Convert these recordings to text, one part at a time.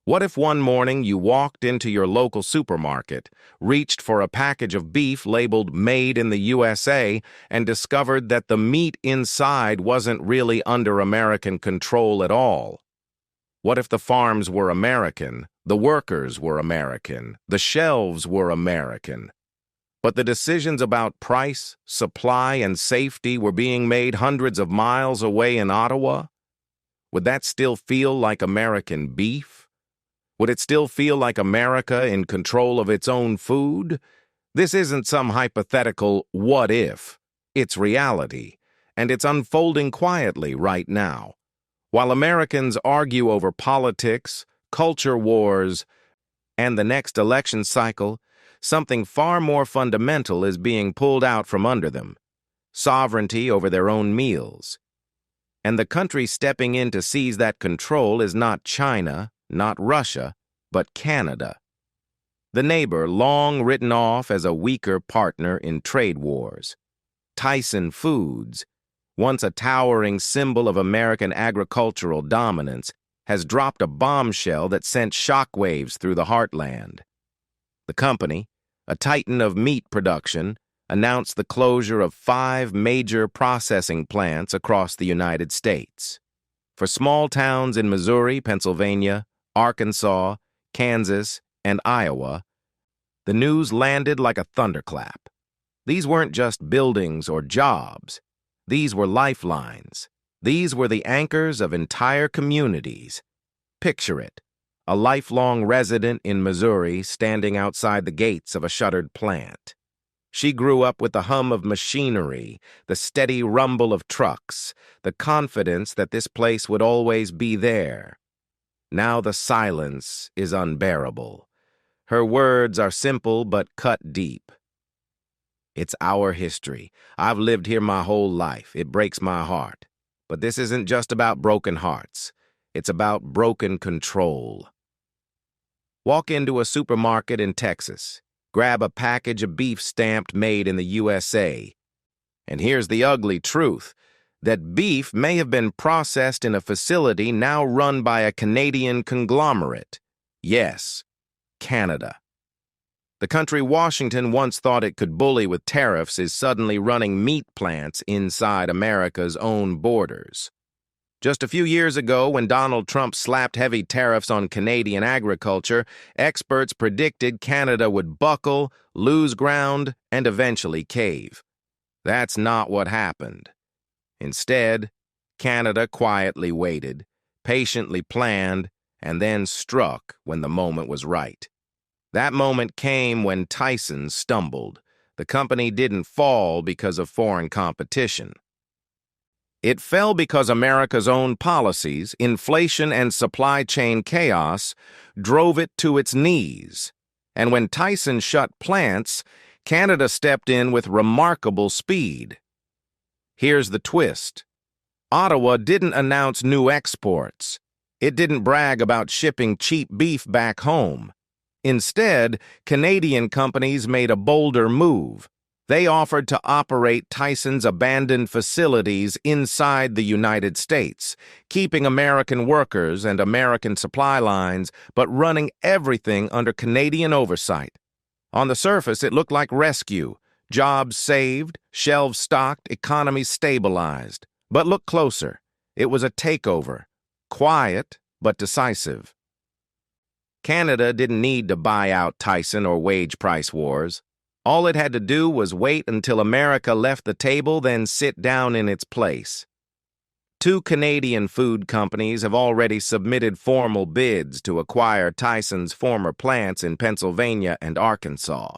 What if one morning you walked into your local supermarket, reached for a package of beef labeled Made in the USA, and discovered that the meat inside wasn't really under American control at all? What if the farms were American, the workers were American, the shelves were American, but the decisions about price, supply, and safety were being made hundreds of miles away in Ottawa? Would that still feel like American beef? Would it still feel like America in control of its own food? This isn't some hypothetical what if. It's reality, and it's unfolding quietly right now. While Americans argue over politics, culture wars, and the next election cycle, something far more fundamental is being pulled out from under them: sovereignty over their own meals. And the country stepping in to seize that control is not China, not Russia, but Canada. The neighbor long written off as a weaker partner in trade wars. Tyson Foods, once a towering symbol of American agricultural dominance, has dropped a bombshell that sent shockwaves through the heartland. The company, a titan of meat production, announced the closure of 5 major processing plants across the United States. For small towns in Missouri, Pennsylvania, Arkansas, Kansas, and Iowa, the news landed like a thunderclap. These weren't just buildings or jobs. These were lifelines. These were the anchors of entire communities. Picture it: a lifelong resident in Missouri standing outside the gates of a shuttered plant. She grew up with the hum of machinery, the steady rumble of trucks, the confidence that this place would always be there. Now the silence is unbearable. Her words are simple but cut deep. "It's our history. I've lived here my whole life. It breaks my heart. But this isn't just about broken hearts. It's about broken control." Walk into a supermarket in Texas. Grab a package of beef stamped Made in the USA. And here's the ugly truth: that beef may have been processed in a facility now run by a Canadian conglomerate. Yes, Canada. The country Washington once thought it could bully with tariffs is suddenly running meat plants inside America's own borders. Just a few years ago, when Donald Trump slapped heavy tariffs on Canadian agriculture, experts predicted Canada would buckle, lose ground, and eventually cave. That's not what happened. Instead, Canada quietly waited, patiently planned, and then struck when the moment was right. That moment came when Tyson stumbled. The company didn't fall because of foreign competition. It fell because America's own policies, inflation, and supply chain chaos drove it to its knees. And when Tyson shut plants, Canada stepped in with remarkable speed. Here's the twist: Ottawa didn't announce new exports. It didn't brag about shipping cheap beef back home. Instead, Canadian companies made a bolder move. They offered to operate Tyson's abandoned facilities inside the United States, keeping American workers and American supply lines, but running everything under Canadian oversight. On the surface, it looked like rescue: jobs saved, shelves stocked, economy stabilized. But look closer. It was a takeover. Quiet, but decisive. Canada didn't need to buy out Tyson or wage price wars. All it had to do was wait until America left the table, then sit down in its place. 2 Canadian food companies have already submitted formal bids to acquire Tyson's former plants in Pennsylvania and Arkansas.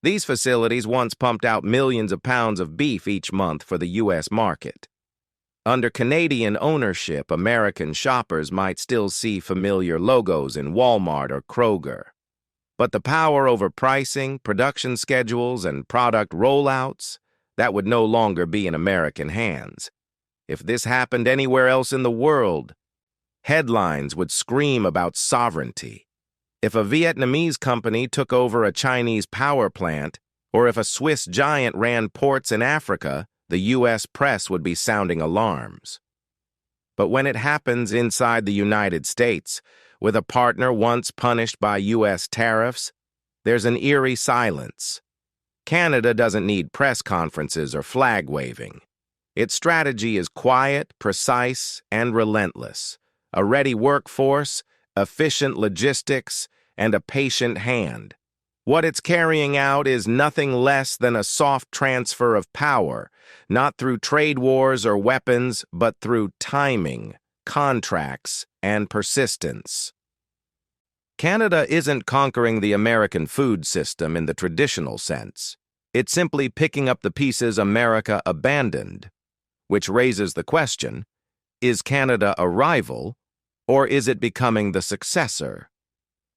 These facilities once pumped out millions of pounds of beef each month for the U.S. market. Under Canadian ownership, American shoppers might still see familiar logos in Walmart or Kroger. But the power over pricing, production schedules, and product rollouts, that would no longer be in American hands. If this happened anywhere else in the world, headlines would scream about sovereignty. If a Vietnamese company took over a Chinese power plant, or if a Swiss giant ran ports in Africa, the U.S. press would be sounding alarms. But when it happens inside the United States, with a partner once punished by U.S. tariffs, there's an eerie silence. Canada doesn't need press conferences or flag waving. Its strategy is quiet, precise, and relentless. A ready workforce, efficient logistics, and a patient hand. What it's carrying out is nothing less than a soft transfer of power, not through trade wars or weapons, but through timing, contracts, and persistence. Canada isn't conquering the American food system in the traditional sense. It's simply picking up the pieces America abandoned, which raises the question, is Canada a rival, or is it becoming the successor?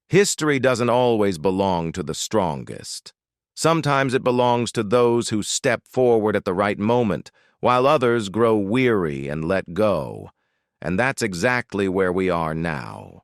History doesn't always belong to the strongest. Sometimes it belongs to those who step forward at the right moment, while others grow weary and let go. And that's exactly where we are now.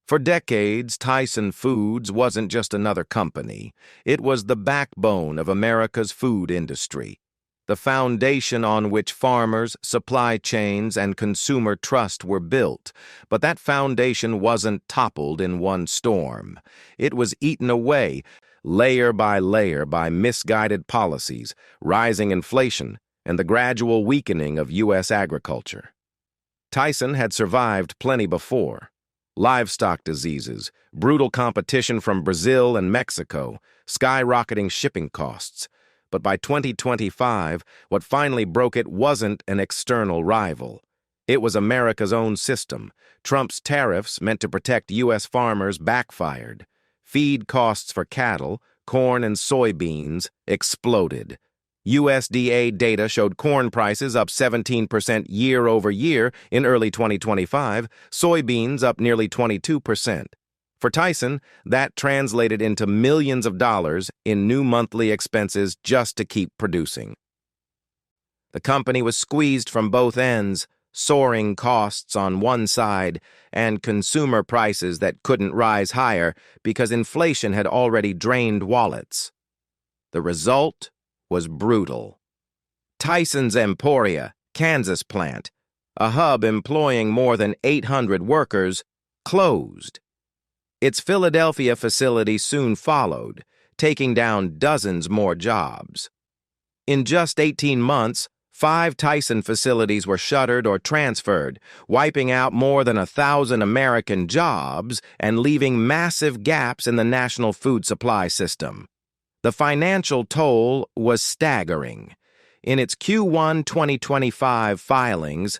For decades, Tyson Foods wasn't just another company. It was the backbone of America's food industry, the foundation on which farmers, supply chains, and consumer trust were built. But that foundation wasn't toppled in one storm. It was eaten away, layer by misguided policies, rising inflation, and the gradual weakening of U.S. agriculture. Tyson had survived plenty before. Livestock diseases, brutal competition from Brazil and Mexico, skyrocketing shipping costs. But by 2025, what finally broke it wasn't an external rival. It was America's own system. Trump's tariffs meant to protect U.S. farmers backfired. Feed costs for cattle, corn and soybeans exploded. USDA data showed corn prices up 17% year over year in early 2025, soybeans up nearly 22%. For Tyson, that translated into millions of dollars in new monthly expenses just to keep producing. The company was squeezed from both ends, soaring costs on one side and consumer prices that couldn't rise higher because inflation had already drained wallets. The result was brutal. Tyson's Emporia, Kansas plant, a hub employing more than 800 workers, closed. Its Philadelphia facility soon followed, taking down dozens more jobs. In just 18 months, 5 Tyson facilities were shuttered or transferred, wiping out more than 1,000 American jobs and leaving massive gaps in the national food supply system. The financial toll was staggering. In its Q1 2025 filings,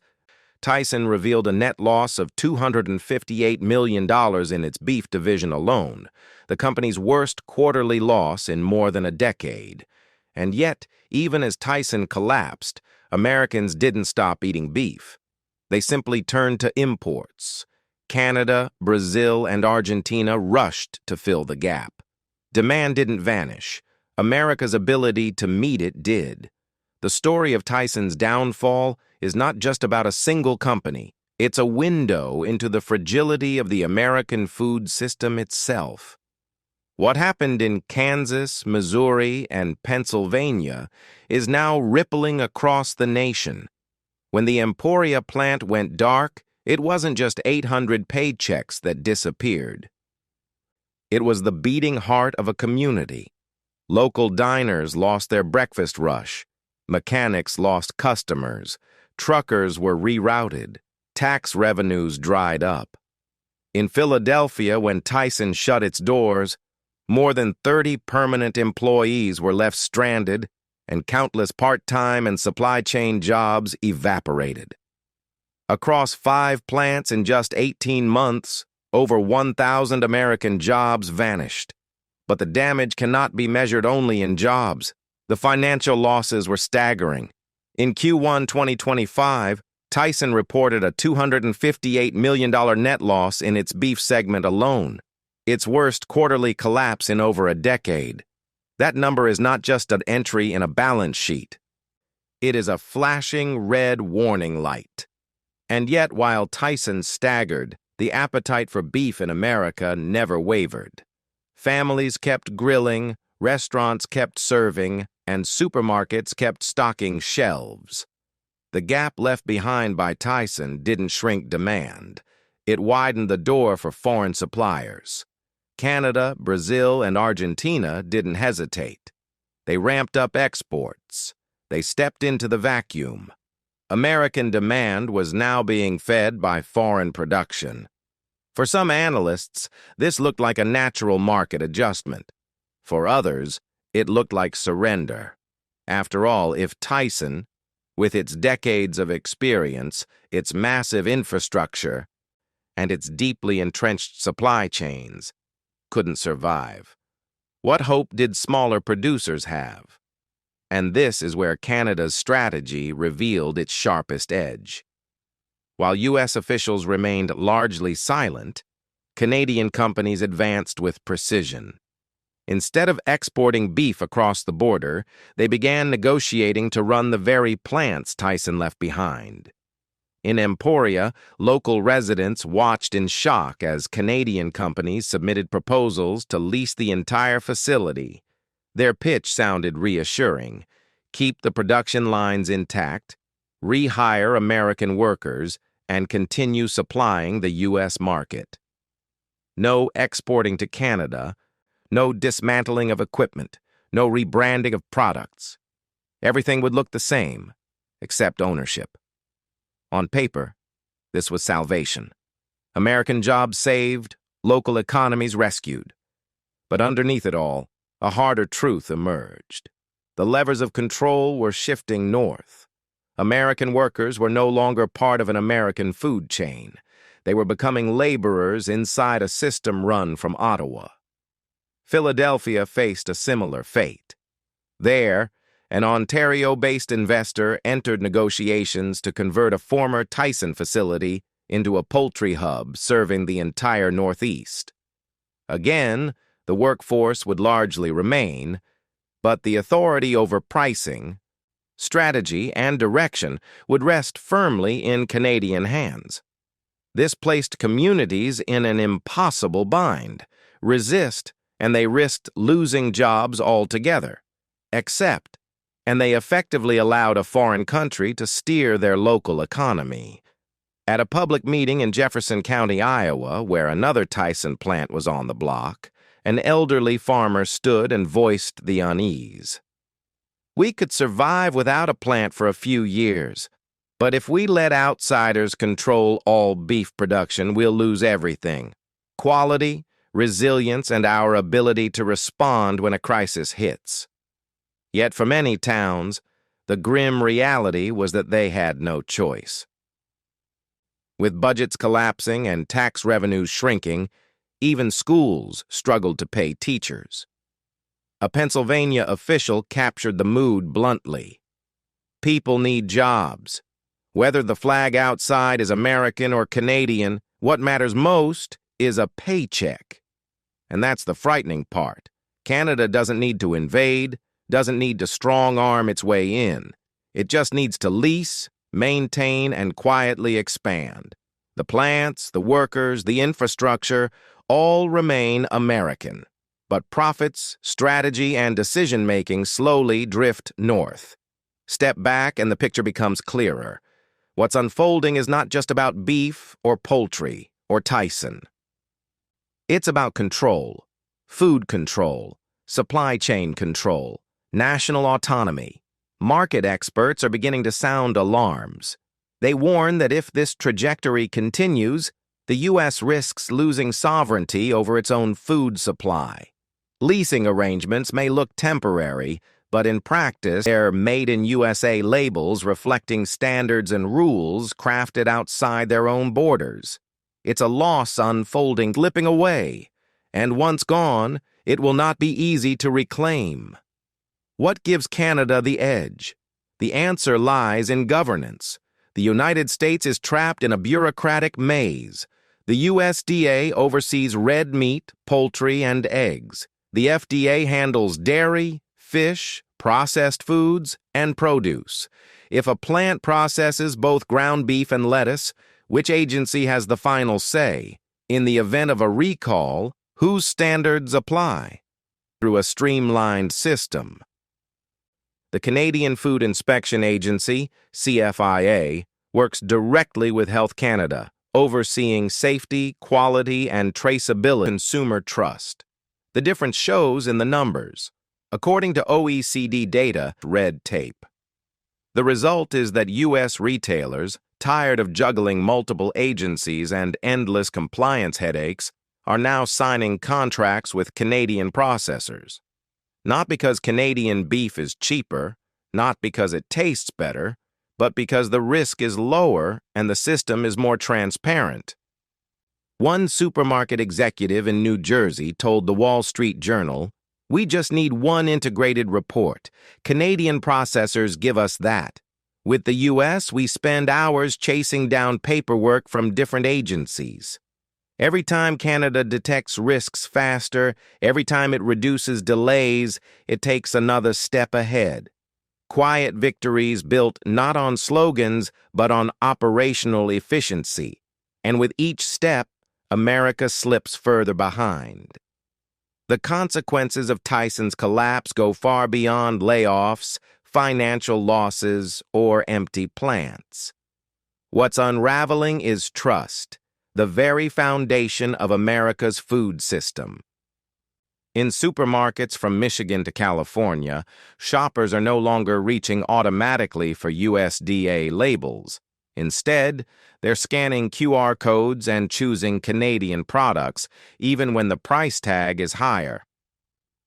Tyson revealed a net loss of $258 million in its beef division alone, the company's worst quarterly loss in more than a decade. And yet, even as Tyson collapsed, Americans didn't stop eating beef. They simply turned to imports. Canada, Brazil, and Argentina rushed to fill the gap. Demand didn't vanish. America's ability to meet it did. The story of Tyson's downfall is not just about a single company. It's a window into the fragility of the American food system itself. What happened in Kansas, Missouri, and Pennsylvania is now rippling across the nation. When the Emporia plant went dark, it wasn't just 800 paychecks that disappeared. It was the beating heart of a community. Local diners lost their breakfast rush. Mechanics lost customers. Truckers were rerouted. Tax revenues dried up. In Philadelphia, when Tyson shut its doors, more than 30 permanent employees were left stranded, and countless part-time and supply chain jobs evaporated. Across 5 plants in just 18 months, over 1,000 American jobs vanished. But the damage cannot be measured only in jobs. The financial losses were staggering. In Q1 2025, Tyson reported a $258 million net loss in its beef segment alone, its worst quarterly collapse in over a decade. That number is not just an entry in a balance sheet. It is a flashing red warning light. And yet, while Tyson staggered, the appetite for beef in America never wavered. Families kept grilling, restaurants kept serving, and supermarkets kept stocking shelves. The gap left behind by Tyson didn't shrink demand. It widened the door for foreign suppliers. Canada, Brazil, and Argentina didn't hesitate. They ramped up exports. They stepped into the vacuum. American demand was now being fed by foreign production. For some analysts, this looked like a natural market adjustment. For others, it looked like surrender. After all, if Tyson, with its decades of experience, its massive infrastructure, and its deeply entrenched supply chains, couldn't survive, what hope did smaller producers have? And this is where Canada's strategy revealed its sharpest edge. While U.S. officials remained largely silent, Canadian companies advanced with precision. Instead of exporting beef across the border, they began negotiating to run the very plants Tyson left behind. In Emporia, local residents watched in shock as Canadian companies submitted proposals to lease the entire facility. Their pitch sounded reassuring: keep the production lines intact, rehire American workers, and continue supplying the U.S. market. No exporting to Canada, no dismantling of equipment, no rebranding of products. Everything would look the same, except ownership. On paper, this was salvation. American jobs saved, local economies rescued. But underneath it all, a harder truth emerged. The levers of control were shifting north. American workers were no longer part of an American food chain. They were becoming laborers inside a system run from Ottawa. Philadelphia faced a similar fate. There, an Ontario-based investor entered negotiations to convert a former Tyson facility into a poultry hub serving the entire Northeast. Again, the workforce would largely remain, but the authority over pricing, strategy, and direction would rest firmly in Canadian hands. This placed communities in an impossible bind. Resist, and they risked losing jobs altogether. Accept, and they effectively allowed a foreign country to steer their local economy. At a public meeting in Jefferson County, Iowa, where another Tyson plant was on the block, an elderly farmer stood and voiced the unease. "We could survive without a plant for a few years, but if we let outsiders control all beef production, we'll lose everything: quality, resilience, and our ability to respond when a crisis hits." Yet for many towns, the grim reality was that they had no choice. With budgets collapsing and tax revenues shrinking, even schools struggled to pay teachers. A Pennsylvania official captured the mood bluntly. People need jobs. Whether the flag outside is American or Canadian, what matters most is a paycheck. And that's the frightening part. Canada doesn't need to invade, doesn't need to strong-arm its way in. It just needs to lease, maintain, and quietly expand. The plants, the workers, the infrastructure all remain American. But profits, strategy, and decision-making slowly drift north. Step back and the picture becomes clearer. What's unfolding is not just about beef or poultry or Tyson. It's about control, food control, supply chain control, national autonomy. Market experts are beginning to sound alarms. They warn that if this trajectory continues, the U.S. risks losing sovereignty over its own food supply. Leasing arrangements may look temporary, but in practice, they're made-in-USA labels reflecting standards and rules crafted outside their own borders. It's a loss unfolding, slipping away, and once gone, it will not be easy to reclaim. What gives Canada the edge? The answer lies in governance. The United States is trapped in a bureaucratic maze. The USDA oversees red meat, poultry, and eggs. The FDA handles dairy, fish, processed foods, and produce. If a plant processes both ground beef and lettuce, which agency has the final say? In the event of a recall, whose standards apply? Through a streamlined system. The Canadian Food Inspection Agency, CFIA, works directly with Health Canada, overseeing safety, quality, and traceability. Consumer trust. The difference shows in the numbers. According to OECD data, red tape. The result is that U.S. retailers, tired of juggling multiple agencies and endless compliance headaches, are now signing contracts with Canadian processors. Not because Canadian beef is cheaper, not because it tastes better, but because the risk is lower and the system is more transparent. One supermarket executive in New Jersey told the Wall Street Journal, "We just need one integrated report. Canadian processors give us that. With the U.S., we spend hours chasing down paperwork from different agencies. Every time Canada detects risks faster, every time it reduces delays, it takes another step ahead. Quiet victories built not on slogans, but on operational efficiency. And with each step, America slips further behind." The consequences of Tyson's collapse go far beyond layoffs, financial losses, or empty plants. What's unraveling is trust, the very foundation of America's food system. In supermarkets from Michigan to California, shoppers are no longer reaching automatically for USDA labels. Instead, they're scanning QR codes and choosing Canadian products, even when the price tag is higher.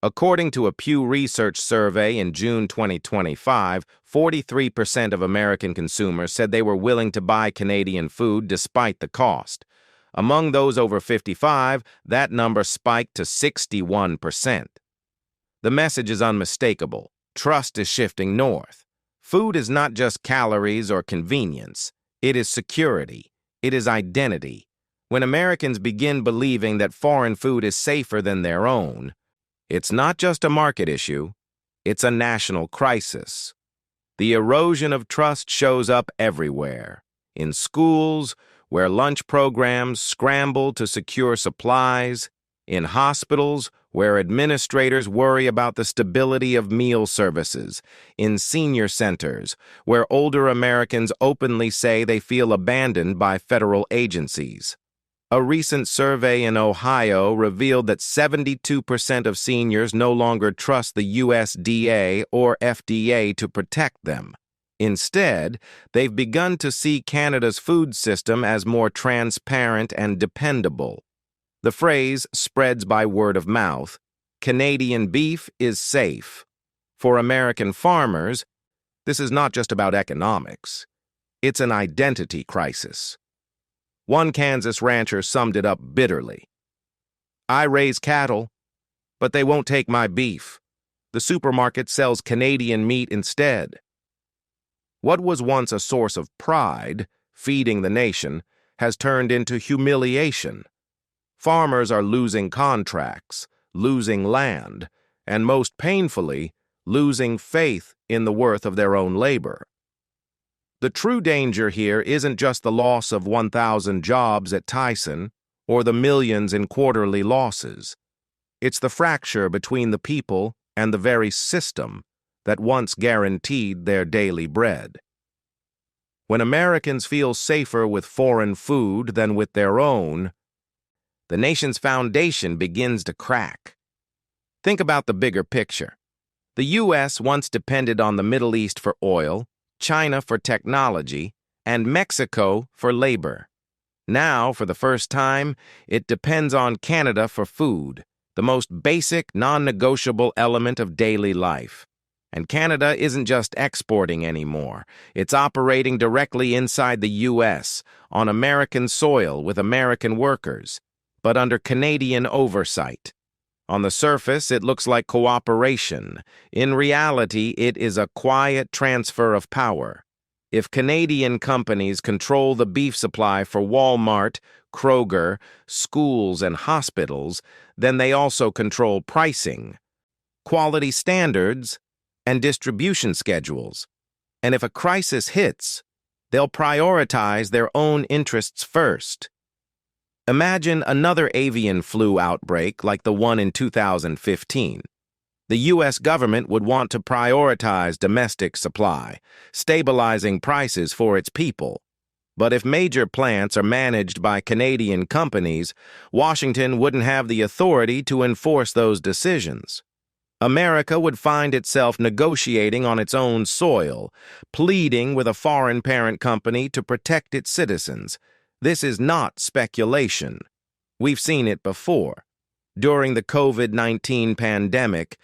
According to a Pew Research survey in June 2025, 43% of American consumers said they were willing to buy Canadian food despite the cost. Among those over 55, that number spiked to 61%. The message is unmistakable. Trust is shifting north. Food is not just calories or convenience. It is security. It is identity. When Americans begin believing that foreign food is safer than their own, it's not just a market issue, it's a national crisis. The erosion of trust shows up everywhere. In schools, where lunch programs scramble to secure supplies, in hospitals, where administrators worry about the stability of meal services, in senior centers, where older Americans openly say they feel abandoned by federal agencies. A recent survey in Ohio revealed that 72% of seniors no longer trust the USDA or FDA to protect them. Instead, they've begun to see Canada's food system as more transparent and dependable. The phrase spreads by word of mouth. Canadian beef is safe. For American farmers, this is not just about economics. It's an identity crisis. One Kansas rancher summed it up bitterly. "I raise cattle, but they won't take my beef. The supermarket sells Canadian meat instead." What was once a source of pride, feeding the nation, has turned into humiliation. Farmers are losing contracts, losing land, and most painfully, losing faith in the worth of their own labor. The true danger here isn't just the loss of 1,000 jobs at Tyson or the millions in quarterly losses. It's the fracture between the people and the very system that once guaranteed their daily bread. When Americans feel safer with foreign food than with their own, the nation's foundation begins to crack. Think about the bigger picture. The U.S. once depended on the Middle East for oil, China for technology, and Mexico for labor. Now, for the first time, it depends on Canada for food, the most basic, non-negotiable element of daily life. And Canada isn't just exporting anymore. It's operating directly inside the U.S., on American soil with American workers, but under Canadian oversight. On the surface, it looks like cooperation. In reality, it is a quiet transfer of power. If Canadian companies control the beef supply for Walmart, Kroger, schools, and hospitals, then they also control pricing, quality standards, and distribution schedules. And if a crisis hits, they'll prioritize their own interests first. Imagine another avian flu outbreak like the one in 2015. The U.S. government would want to prioritize domestic supply, stabilizing prices for its people. But if major plants are managed by Canadian companies, Washington wouldn't have the authority to enforce those decisions. America would find itself negotiating on its own soil, pleading with a foreign parent company to protect its citizens. This is not speculation. We've seen it before. During the COVID-19 pandemic,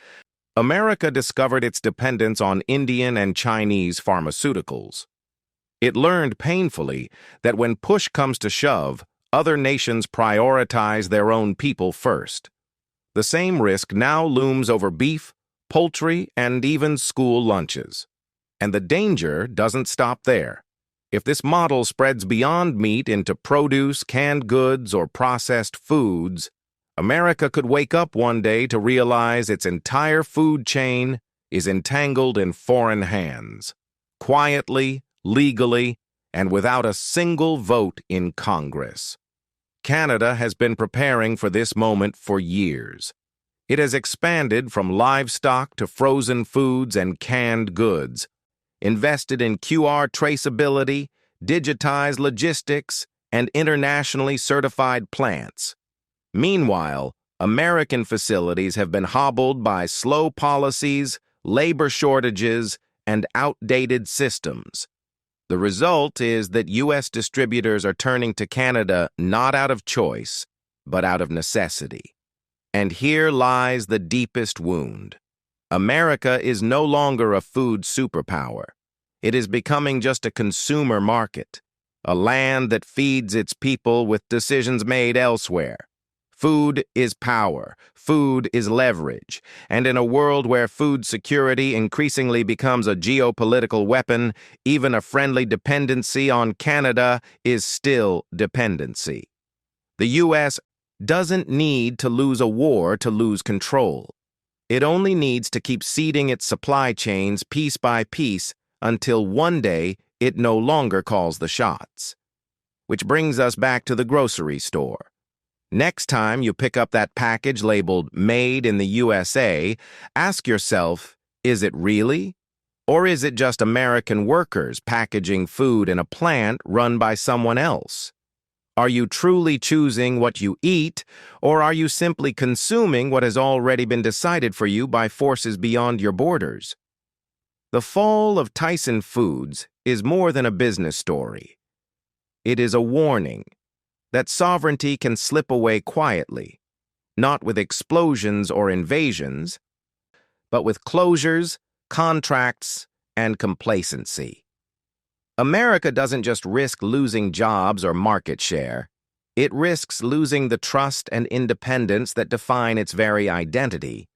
America discovered its dependence on Indian and Chinese pharmaceuticals. It learned painfully that when push comes to shove, other nations prioritize their own people first. The same risk now looms over beef, poultry, and even school lunches. And the danger doesn't stop there. If this model spreads beyond meat into produce, canned goods, or processed foods, America could wake up one day to realize its entire food chain is entangled in foreign hands, quietly, legally, and without a single vote in Congress. Canada has been preparing for this moment for years. It has expanded from livestock to frozen foods and canned goods, invested in QR traceability, digitized logistics, and internationally certified plants. Meanwhile, American facilities have been hobbled by slow policies, labor shortages, and outdated systems. The result is that U.S. distributors are turning to Canada not out of choice, but out of necessity. And here lies the deepest wound. America is no longer a food superpower. It is becoming just a consumer market, a land that feeds its people with decisions made elsewhere. Food is power, food is leverage, and in a world where food security increasingly becomes a geopolitical weapon, even a friendly dependency on Canada is still dependency. The U.S. doesn't need to lose a war to lose control. It only needs to keep seeding its supply chains piece by piece until one day it no longer calls the shots. Which brings us back to the grocery store. Next time you pick up that package labeled Made in the USA, ask yourself, is it really? Or is it just American workers packaging food in a plant run by someone else? Are you truly choosing what you eat, or are you simply consuming what has already been decided for you by forces beyond your borders? The fall of Tyson Foods is more than a business story. It is a warning that sovereignty can slip away quietly, not with explosions or invasions, but with closures, contracts, and complacency. America doesn't just risk losing jobs or market share. It risks losing the trust and independence that define its very identity.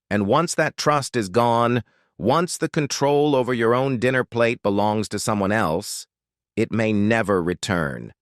And once that trust is gone, once the control over your own dinner plate belongs to someone else, it may never return.